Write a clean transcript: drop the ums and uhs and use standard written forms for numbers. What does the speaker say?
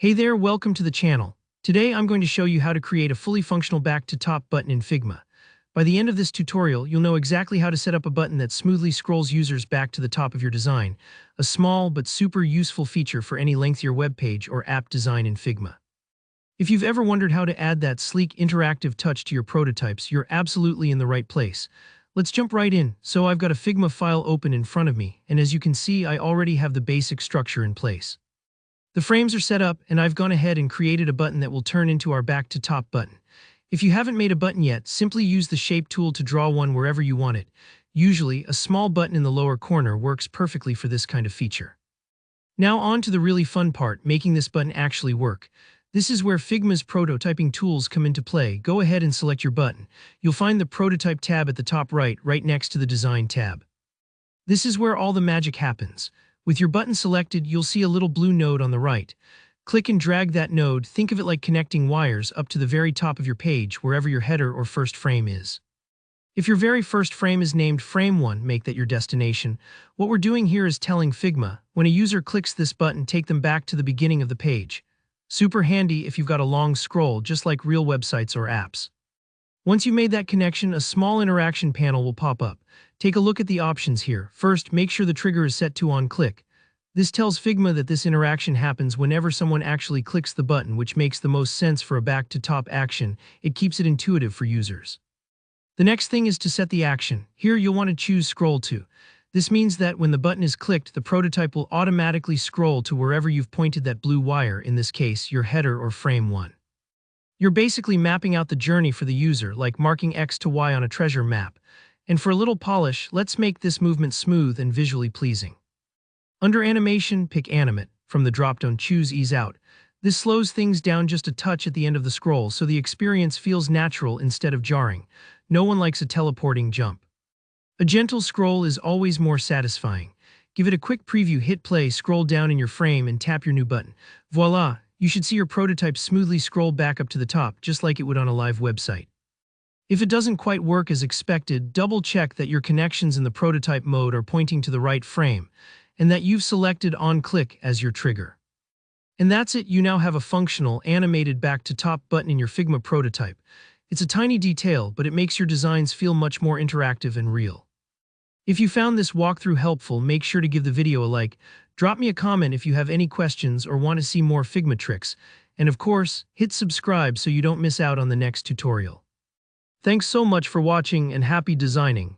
Hey there, welcome to the channel. Today I'm going to show you how to create a fully functional back-to-top button in Figma. By the end of this tutorial, you'll know exactly how to set up a button that smoothly scrolls users back to the top of your design, a small but super useful feature for any lengthier web page or app design in Figma. If you've ever wondered how to add that sleek interactive touch to your prototypes, you're absolutely in the right place. Let's jump right in. So I've got a Figma file open in front of me, and as you can see, I already have the basic structure in place. The frames are set up, and I've gone ahead and created a button that will turn into our back-to-top button. If you haven't made a button yet, simply use the Shape tool to draw one wherever you want it. Usually, a small button in the lower corner works perfectly for this kind of feature. Now on to the really fun part, making this button actually work. This is where Figma's prototyping tools come into play. Go ahead and select your button. You'll find the Prototype tab at the top right next to the Design tab. This is where all the magic happens. With your button selected, you'll see a little blue node on the right. Click and drag that node. Think of it like connecting wires up to the very top of your page, wherever your header or first frame is. If your very first frame is named Frame 1, make that your destination. What we're doing here is telling Figma, when a user clicks this button, take them back to the beginning of the page. Super handy if you've got a long scroll, just like real websites or apps. Once you've made that connection, a small interaction panel will pop up. Take a look at the options here. First, make sure the trigger is set to on-click. This tells Figma that this interaction happens whenever someone actually clicks the button, which makes the most sense for a back-to-top action. It keeps it intuitive for users. The next thing is to set the action. Here you'll want to choose Scroll To. This means that when the button is clicked, the prototype will automatically scroll to wherever you've pointed that blue wire, in this case, your header or Frame 1. You're basically mapping out the journey for the user, like marking X to Y on a treasure map. And for a little polish, let's make this movement smooth and visually pleasing. Under Animation, pick Animate. From the dropdown, choose Ease Out. This slows things down just a touch at the end of the scroll, so the experience feels natural instead of jarring. No one likes a teleporting jump. A gentle scroll is always more satisfying. Give it a quick preview, hit play, scroll down in your frame, and tap your new button. Voila! You should see your prototype smoothly scroll back up to the top, just like it would on a live website. If it doesn't quite work as expected, double-check that your connections in the prototype mode are pointing to the right frame, and that you've selected on-click as your trigger. And that's it, you now have a functional, animated back-to-top button in your Figma prototype. It's a tiny detail, but it makes your designs feel much more interactive and real. If you found this walkthrough helpful, make sure to give the video a like. Drop me a comment if you have any questions or want to see more Figma tricks. And of course, hit subscribe so you don't miss out on the next tutorial. Thanks so much for watching and happy designing.